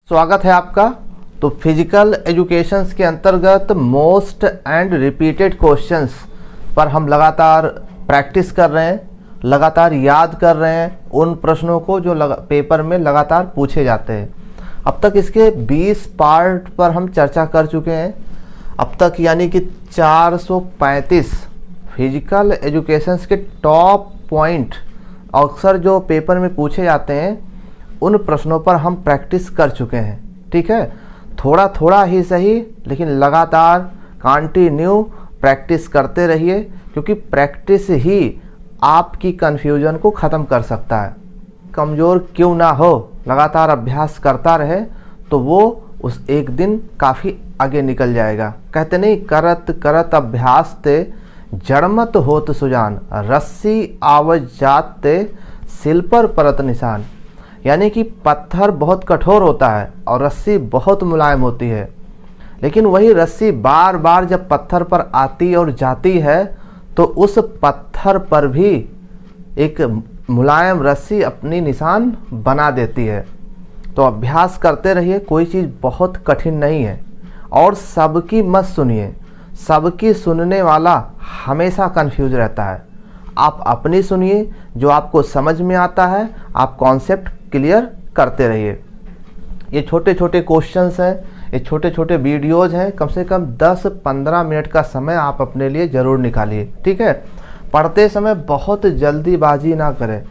स्वागत है आपका। तो फिजिकल एजुकेशंस के अंतर्गत मोस्ट एंड रिपीटेड क्वेश्चंस पर हम लगातार प्रैक्टिस कर रहे हैं, लगातार याद कर रहे हैं उन प्रश्नों को जो पेपर में लगातार पूछे जाते हैं। अब तक इसके 20 पार्ट पर हम चर्चा कर चुके हैं अब तक, यानी कि 435 फिजिकल एजुकेशंस के टॉप पॉइंट अक्सर जो पेपर में पूछे जाते हैं उन प्रश्नों पर हम प्रैक्टिस कर चुके हैं। ठीक है, थोड़ा थोड़ा ही सही लेकिन लगातार कंटिन्यू प्रैक्टिस करते रहिए, क्योंकि प्रैक्टिस ही आपकी कन्फ्यूजन को ख़त्म कर सकता है। कमज़ोर क्यों ना हो, लगातार अभ्यास करता रहे तो वो उस एक दिन काफ़ी आगे निकल जाएगा। कहते नहीं, करत करत अभ्यास ते जड़मत होत सुजान, रस्सी आवज जात ते सिल पर परत निशान। यानी कि पत्थर बहुत कठोर होता है और रस्सी बहुत मुलायम होती है, लेकिन वही रस्सी बार बार जब पत्थर पर आती और जाती है तो उस पत्थर पर भी एक मुलायम रस्सी अपनी निशान बना देती है। तो अभ्यास करते रहिए, कोई चीज़ बहुत कठिन नहीं है। और सबकी मत सुनिए, सबकी सुनने वाला हमेशा कंफ्यूज रहता है। आप अपनी सुनिए, जो आपको समझ में आता है आप कॉन्सेप्ट क्लियर करते रहिए। ये छोटे छोटे क्वेश्चंस हैं, ये छोटे छोटे वीडियोज़ हैं, कम से कम 10-15 मिनट का समय आप अपने लिए ज़रूर निकालिए। ठीक है, पढ़ते समय बहुत जल्दीबाजी ना करें।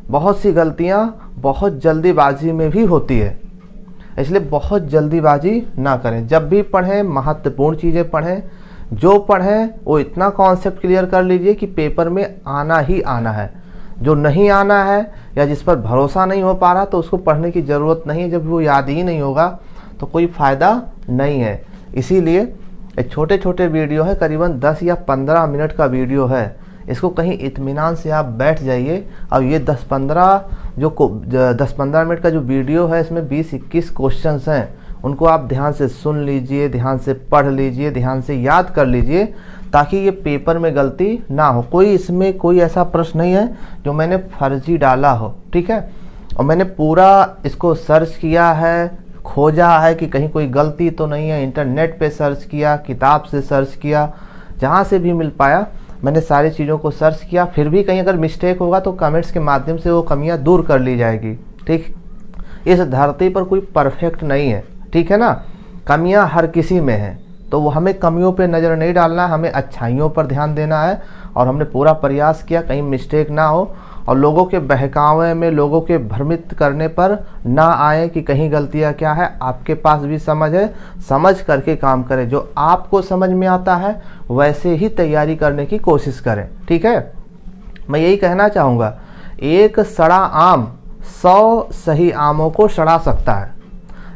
बहुत सी गलतियां बहुत जल्दीबाजी में भी होती है, इसलिए बहुत जल्दीबाजी ना करें। जब भी पढ़ें महत्वपूर्ण चीज़ें पढ़ें, जो पढ़ें वो इतना कॉन्सेप्ट क्लियर कर लीजिए कि पेपर में आना ही आना है। जो नहीं आना है या जिस पर भरोसा नहीं हो पा रहा तो उसको पढ़ने की ज़रूरत नहीं है। जब वो याद ही नहीं होगा तो कोई फ़ायदा नहीं है। इसीलिए एक छोटे छोटे वीडियो है, करीबन 10 या 15 मिनट का वीडियो है। इसको कहीं इत्मीनान से आप बैठ जाइए और ये 10-15 मिनट का जो वीडियो है इसमें 20-21 क्वेश्चंस हैं, उनको आप ध्यान से सुन लीजिए, ध्यान से पढ़ लीजिए, ध्यान से याद कर लीजिए, ताकि ये पेपर में गलती ना हो। इसमें कोई ऐसा प्रश्न नहीं है जो मैंने फर्जी डाला हो। ठीक है, और मैंने पूरा इसको सर्च किया है, खोजा है कि कहीं कोई गलती तो नहीं है। इंटरनेट पे सर्च किया, किताब से सर्च किया, जहाँ से भी मिल पाया मैंने सारी चीज़ों को सर्च किया। फिर भी कहीं अगर मिस्टेक होगा तो कमेंट्स के माध्यम से वो कमियाँ दूर कर ली जाएगी। ठीक, इस धरती पर कोई परफेक्ट नहीं है, ठीक है ना। कमियां हर किसी में हैं, तो वो हमें कमियों पे नज़र नहीं डालना है, हमें अच्छाइयों पर ध्यान देना है। और हमने पूरा प्रयास किया कहीं मिस्टेक ना हो, और लोगों के बहकावे में, लोगों के भ्रमित करने पर ना आए कि कहीं गलतियां क्या है। आपके पास भी समझ है, समझ करके काम करें। जो आपको समझ में आता है वैसे ही तैयारी करने की कोशिश करें। ठीक है, मैं यही कहना चाहूँगा, एक सड़ा आम 100 सही आमों को सड़ा सकता है,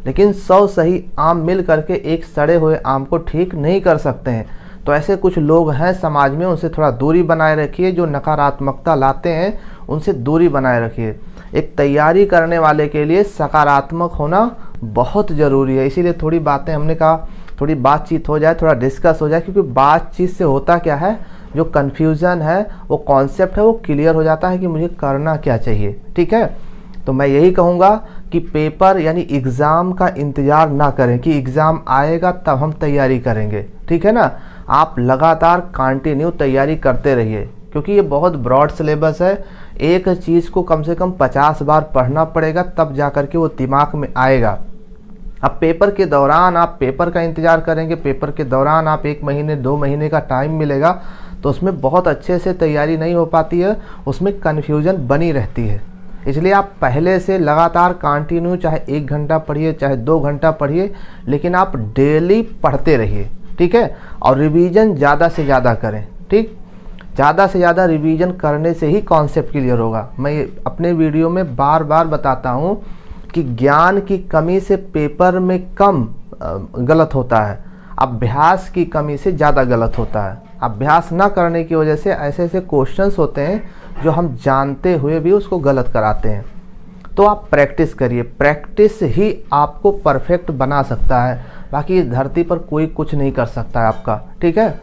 लेकिन 100 सही आम मिल करके एक सड़े हुए आम को ठीक नहीं कर सकते हैं। तो ऐसे कुछ लोग हैं समाज में, उनसे थोड़ा दूरी बनाए रखिए। जो नकारात्मकता लाते हैं उनसे दूरी बनाए रखिए। एक तैयारी करने वाले के लिए सकारात्मक होना बहुत ज़रूरी है। इसीलिए थोड़ी बातें, हमने कहा थोड़ी बातचीत हो जाए, थोड़ा डिस्कस हो जाए, क्योंकि बातचीत से होता क्या है, जो कन्फ्यूज़न है, वो कॉन्सेप्ट है, वो क्लियर हो जाता है कि मुझे करना क्या चाहिए। ठीक है, तो मैं यही कहूँगा कि पेपर यानी एग्ज़ाम का इंतज़ार ना करें कि एग्ज़ाम आएगा तब हम तैयारी करेंगे। ठीक है ना, आप लगातार कंटिन्यू तैयारी करते रहिए, क्योंकि ये बहुत ब्रॉड सिलेबस है। एक चीज़ को कम से कम 50 बार पढ़ना पड़ेगा, तब जा कर के वो दिमाग में आएगा। अब पेपर के दौरान आप पेपर का इंतज़ार करेंगे, पेपर के दौरान आप 1 महीने 2 महीने का टाइम मिलेगा, तो उसमें बहुत अच्छे से तैयारी नहीं हो पाती है, उसमें कन्फ्यूज़न बनी रहती है। इसलिए आप पहले से लगातार कंटिन्यू, चाहे 1 घंटा पढ़िए, चाहे 2 घंटा पढ़िए, लेकिन आप डेली पढ़ते रहिए। ठीक है, और रिवीजन ज़्यादा से ज़्यादा करें। ठीक, ज़्यादा से ज़्यादा रिवीजन करने से ही कॉन्सेप्ट क्लियर होगा। मैं अपने वीडियो में बार बार बताता हूँ कि ज्ञान की कमी से पेपर में कम गलत होता है, अभ्यास की कमी से ज़्यादा गलत होता है। अभ्यास ना करने की वजह से ऐसे ऐसे क्वेश्चंस होते हैं जो हम जानते हुए भी उसको गलत कराते हैं। तो आप प्रैक्टिस करिए, प्रैक्टिस ही आपको परफेक्ट बना सकता है। बाकी इस धरती पर कोई कुछ नहीं कर सकता है आपका। ठीक है,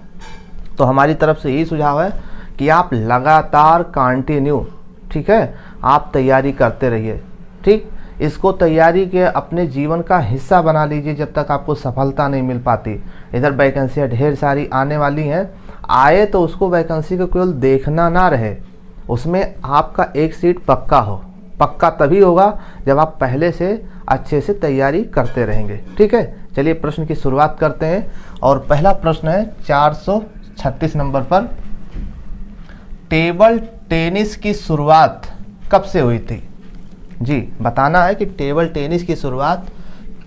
तो हमारी तरफ से यही सुझाव है कि आप लगातार कंटिन्यू, ठीक है, आप तैयारी करते रहिए। ठीक, इसको तैयारी के अपने जीवन का हिस्सा बना लीजिए जब तक आपको सफलता नहीं मिल पाती। इधर वैकेंसियाँ ढेर सारी आने वाली हैं, आए तो उसको वैकेंसी को केवल देखना ना रहे, उसमें आपका एक सीट पक्का हो। पक्का तभी होगा जब आप पहले से अच्छे से तैयारी करते रहेंगे। ठीक है, चलिए प्रश्न की शुरुआत करते हैं। और पहला प्रश्न है 436 नंबर पर, टेबल टेनिस की शुरुआत कब से हुई थी? जी, बताना है कि टेबल टेनिस की शुरुआत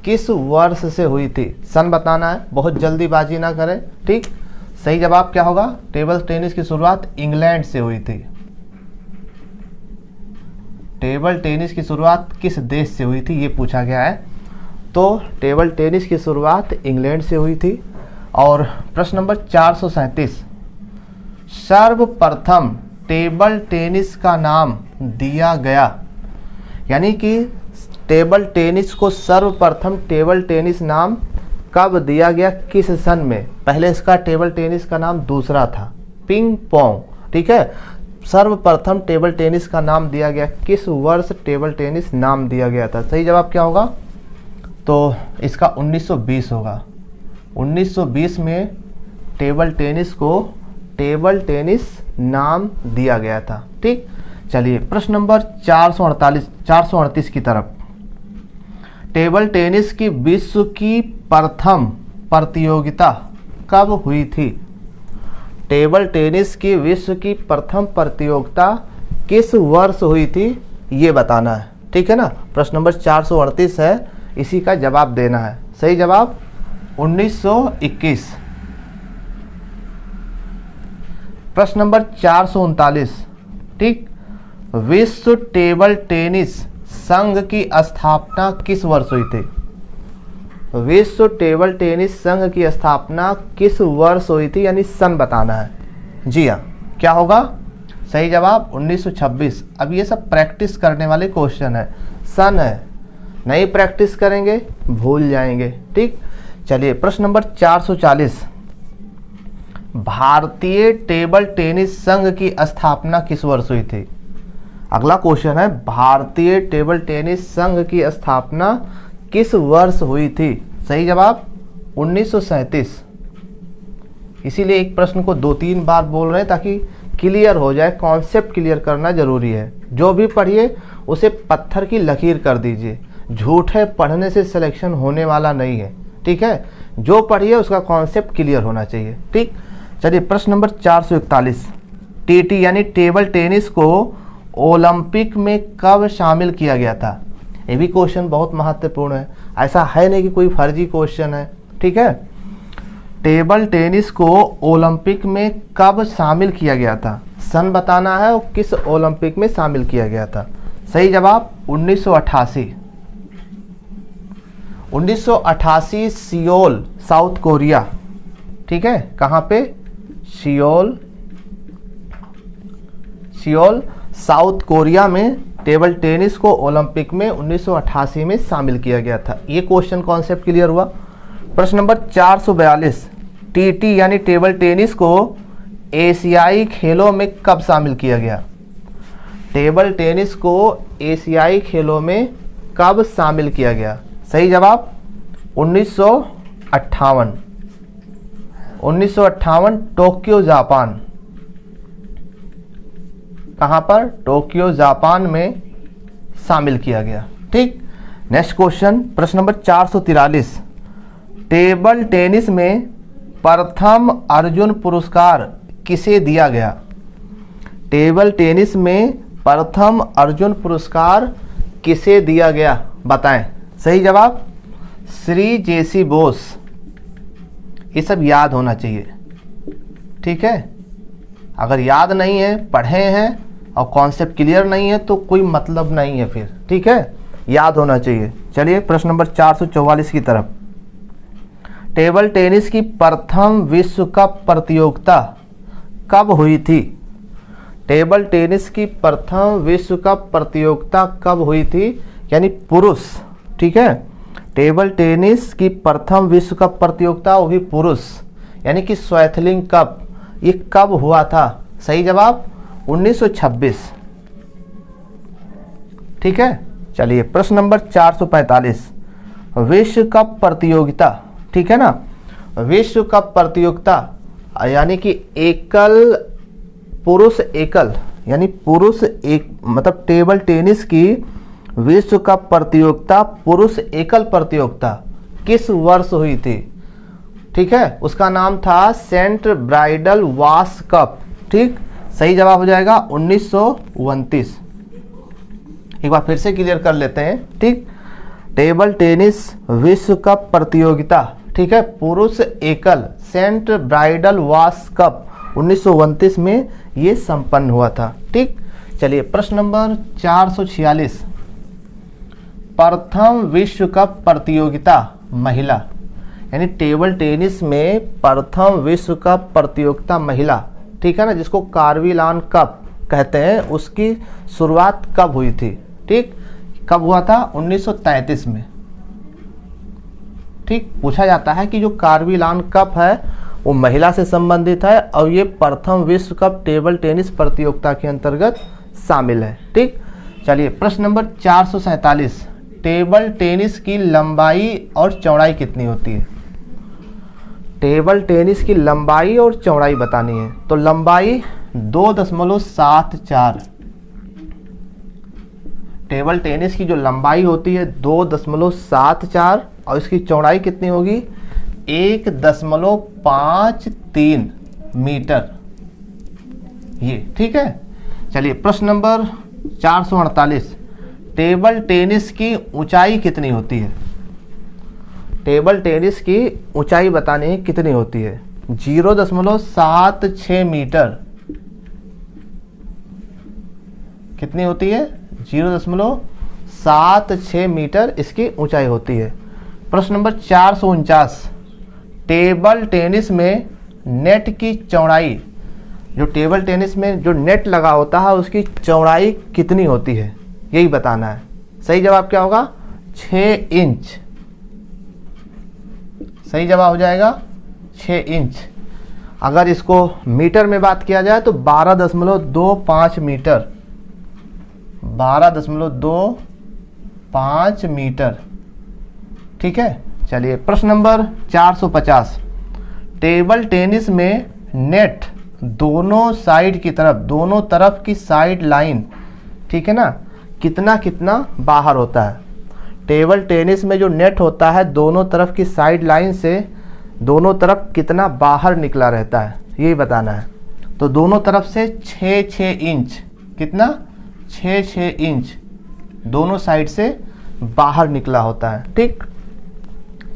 किस वर्ष से हुई थी, सन बताना है, बहुत जल्दीबाजी ना करें। ठीक, सही जवाब क्या होगा? टेबल टेनिस की शुरुआत इंग्लैंड से हुई थी। टेबल टेनिस की शुरुआत किस देश से हुई थी ये पूछा गया है, तो टेबल टेनिस की शुरुआत इंग्लैंड से हुई थी। और प्रश्न नंबर 437, सर्वप्रथम टेबल टेनिस का नाम दिया गया, यानी कि टेबल टेनिस को सर्वप्रथम टेबल टेनिस नाम कब दिया गया, किस सन में? पहले इसका टेबल टेनिस का नाम दूसरा था, पिंग पोंग। ठीक है, सर्वप्रथम टेबल टेनिस का नाम दिया गया, किस वर्ष टेबल टेनिस नाम दिया गया था? सही जवाब क्या होगा? तो इसका 1920 होगा। 1920 में टेबल टेनिस को टेबल टेनिस नाम दिया गया था। ठीक, चलिए प्रश्न नंबर 438 की तरफ, टेबल टेनिस की विश्व की प्रथम प्रतियोगिता कब हुई थी? टेबल टेनिस की विश्व की प्रथम प्रतियोगिता किस वर्ष हुई थी ये बताना है। ठीक है ना, प्रश्न नंबर 438 है, इसी का जवाब देना है। सही जवाब 1921। प्रश्न नंबर 439, ठीक, विश्व टेबल टेनिस संघ की स्थापना किस वर्ष हुई थी? विश्व टेबल टेनिस संघ की स्थापना किस वर्ष हुई थी, यानी सन बताना है। जी हाँ, क्या होगा? सही जवाब 1926। अब ये सब प्रैक्टिस करने वाले क्वेश्चन है, सन है, नहीं प्रैक्टिस करेंगे भूल जाएंगे। ठीक, चलिए प्रश्न नंबर 440, भारतीय टेबल टेनिस संघ की स्थापना किस वर्ष हुई थी? अगला क्वेश्चन है, भारतीय टेबल टेनिस संघ की स्थापना किस वर्ष हुई थी? सही जवाब 1937। इसीलिए एक प्रश्न को 2-3 बार बोल रहे हैं ताकि क्लियर हो जाए, कॉन्सेप्ट क्लियर करना जरूरी है। जो भी पढ़िए उसे पत्थर की लकीर कर दीजिए, झूठे पढ़ने से सिलेक्शन होने वाला नहीं है। ठीक है, जो पढ़िए उसका कॉन्सेप्ट क्लियर होना चाहिए। ठीक, चलिए प्रश्न नंबर 441, टीटी यानी टेबल टेनिस को ओलंपिक में कब शामिल किया गया था? ये भी क्वेश्चन बहुत महत्वपूर्ण है, ऐसा है नहीं कि कोई फर्जी क्वेश्चन है। ठीक है, टेबल टेनिस को ओलंपिक में कब शामिल किया गया था, सन बताना है और किस ओलंपिक में शामिल किया गया था। सही जवाब 1988। 1988 सियोल साउथ कोरिया। ठीक है, कहाँ पे? सियोल साउथ कोरिया में टेबल टेनिस को ओलंपिक में 1988 में शामिल किया गया था। ये क्वेश्चन कॉन्सेप्ट क्लियर हुआ। प्रश्न नंबर 442, टीटी यानी टेबल टेनिस को एशियाई खेलों में कब शामिल किया गया? टेबल टेनिस को एशियाई खेलों में कब शामिल किया गया? सही जवाब 1958। 1958 टोक्यो जापान। कहाँ पर? टोक्यो जापान में शामिल किया गया। ठीक, नेक्स्ट क्वेश्चन, प्रश्न नंबर 443, टेबल टेनिस में प्रथम अर्जुन पुरस्कार किसे दिया गया? टेबल टेनिस में प्रथम अर्जुन पुरस्कार किसे दिया गया बताएं। सही जवाब श्री जेसी बोस। ये सब याद होना चाहिए। ठीक है, अगर याद नहीं है, पढ़े हैं और कॉन्सेप्ट क्लियर नहीं है तो कोई मतलब नहीं है फिर। ठीक है, याद होना चाहिए। चलिए प्रश्न नंबर 444 की तरफ, टेबल टेनिस की प्रथम विश्व कप प्रतियोगिता कब हुई थी? टेबल टेनिस की प्रथम विश्व कप प्रतियोगिता कब हुई थी, यानी पुरुष। ठीक है, टेबल टेनिस की प्रथम विश्व कप प्रतियोगिता वो भी पुरुष, यानी कि स्वैथलिंग कप, ये कब हुआ था? सही जवाब 1926। ठीक है, चलिए प्रश्न नंबर 445, विश्व कप प्रतियोगिता, ठीक है ना, विश्व कप प्रतियोगिता यानी कि एकल पुरुष एकल यानी पुरुष एक मतलब टेबल टेनिस की विश्व कप प्रतियोगिता पुरुष एकल प्रतियोगिता किस वर्ष हुई थी? ठीक है, उसका नाम था सेंट ब्राइडल वास कप। ठीक, सही जवाब हो जाएगा 1929। एक बार फिर से क्लियर कर लेते हैं। ठीक, टेबल टेनिस विश्व कप प्रतियोगिता, ठीक है, पुरुष एकल सेंट ब्राइडल वास कप 1929 में ये संपन्न हुआ था। ठीक, चलिए प्रश्न नंबर 446, प्रथम विश्व कप प्रतियोगिता महिला, यानी टेबल टेनिस में प्रथम विश्व कप प्रतियोगिता महिला, ठीक है ना, जिसको कार्विलान कप कहते हैं, उसकी शुरुआत कब हुई थी? ठीक, कब हुआ था? 1933 में। ठीक, पूछा जाता है कि जो कार्विलान कप है वो महिला से संबंधित है और ये प्रथम विश्व कप टेबल टेनिस प्रतियोगिता के अंतर्गत शामिल है। ठीक, चलिए प्रश्न नंबर 447, टेबल टेनिस की लंबाई और चौड़ाई कितनी होती है? टेबल टेनिस की लंबाई और चौड़ाई बतानी है, तो लंबाई 2.74, टेबल टेनिस की जो लंबाई होती है 2.74 और इसकी चौड़ाई कितनी होगी? 1.53 मीटर, ये ठीक है। चलिए प्रश्न नंबर 448, टेबल टेनिस की ऊंचाई कितनी होती है? टेबल टेनिस की ऊंचाई बतानी कितनी होती है? 0.76 मीटर, कितनी होती है? 0.76 मीटर इसकी ऊंचाई होती है। प्रश्न नंबर 449, टेबल टेनिस में नेट की चौड़ाई, जो टेबल टेनिस में जो नेट लगा होता है उसकी चौड़ाई कितनी होती है, यही बताना है। सही जवाब क्या होगा? 6 इंच, सही जवाब हो जाएगा 6 इंच। अगर इसको मीटर में बात किया जाए तो 12.25 मीटर, 12.25 मीटर, ठीक है। चलिए प्रश्न नंबर 450, टेबल टेनिस में नेट दोनों साइड की तरफ, दोनों तरफ की साइड लाइन, ठीक है ना, कितना कितना बाहर होता है? टेबल टेनिस में जो नेट होता है दोनों तरफ की साइड लाइन से दोनों तरफ कितना बाहर निकला रहता है, यही बताना है। तो दोनों तरफ से 6-6 इंच, कितना? 6-6 इंच दोनों साइड से बाहर निकला होता है। ठीक,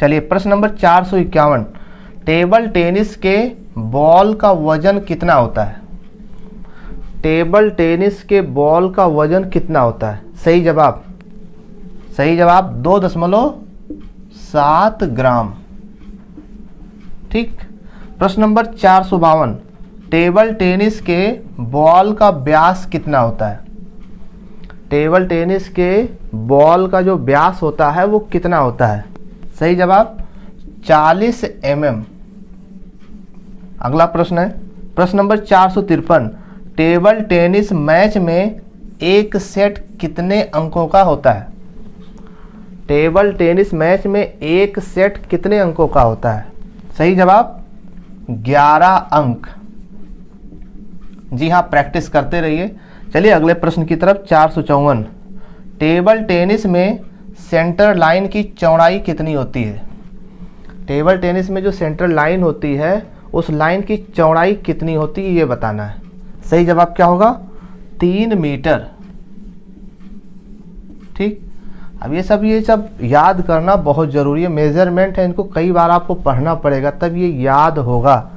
चलिए प्रश्न नंबर 451, टेबल टेनिस के बॉल का वजन कितना होता है? टेबल टेनिस के बॉल का वजन कितना होता है? सही जवाब 2.7 ग्राम। ठीक, प्रश्न नंबर 452, टेबल टेनिस के बॉल का व्यास कितना होता है? टेबल टेनिस के बॉल का जो व्यास होता है वो कितना होता है? सही जवाब 40 mm। अगला प्रश्न है प्रश्न नंबर 453, टेबल टेनिस मैच में एक सेट कितने अंकों का होता है? टेबल टेनिस मैच में एक सेट कितने अंकों का होता है? सही जवाब 11 अंक। जी हाँ, प्रैक्टिस करते रहिए। चलिए अगले प्रश्न की तरफ। 454, टेबल टेनिस में सेंटर लाइन की चौड़ाई कितनी होती है? टेबल टेनिस में जो सेंटर लाइन होती है उस लाइन की चौड़ाई कितनी होती है, ये बताना है। सही जवाब क्या होगा? 3 मीटर। ठीक, अब ये सब याद करना बहुत ज़रूरी है, मेजरमेंट है, इनको कई बार आपको पढ़ना पड़ेगा तब ये याद होगा।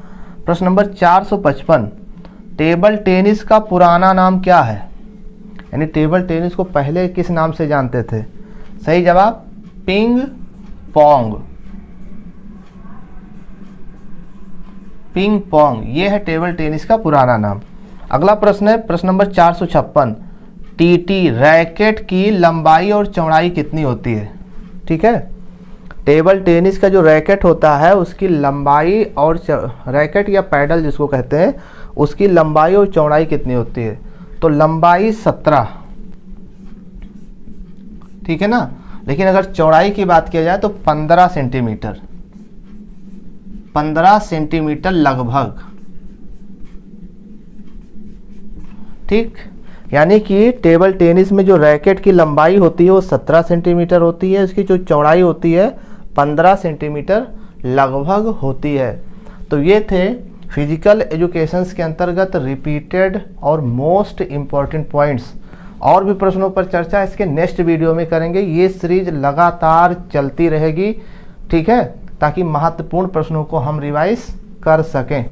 प्रश्न नंबर 455, टेबल टेनिस का पुराना नाम क्या है? यानी टेबल टेनिस को पहले किस नाम से जानते थे? सही जवाब पिंग पोंग। पिंग पोंग, ये है टेबल टेनिस का पुराना नाम। अगला प्रश्न है प्रश्न नंबर 456, टीटी रैकेट की लंबाई और चौड़ाई कितनी होती है? ठीक है, टेबल टेनिस का जो रैकेट होता है उसकी लंबाई और रैकेट या पैडल जिसको कहते हैं उसकी लंबाई और चौड़ाई कितनी होती है? तो लंबाई 17, ठीक है ना। लेकिन अगर चौड़ाई की बात किया जाए तो 15 सेंटीमीटर, 15 सेंटीमीटर लगभग, ठीक। यानी कि टेबल टेनिस में जो रैकेट की लंबाई होती है वो 17 सेंटीमीटर होती है, उसकी जो चौड़ाई होती है 15 सेंटीमीटर लगभग होती है। तो ये थे फिजिकल एजुकेशंस के अंतर्गत रिपीटेड और मोस्ट इम्पॉर्टेंट पॉइंट्स। और भी प्रश्नों पर चर्चा इसके नेक्स्ट वीडियो में करेंगे। ये सीरीज लगातार चलती रहेगी, ठीक है, ताकि महत्वपूर्ण प्रश्नों को हम रिवाइज कर सकें।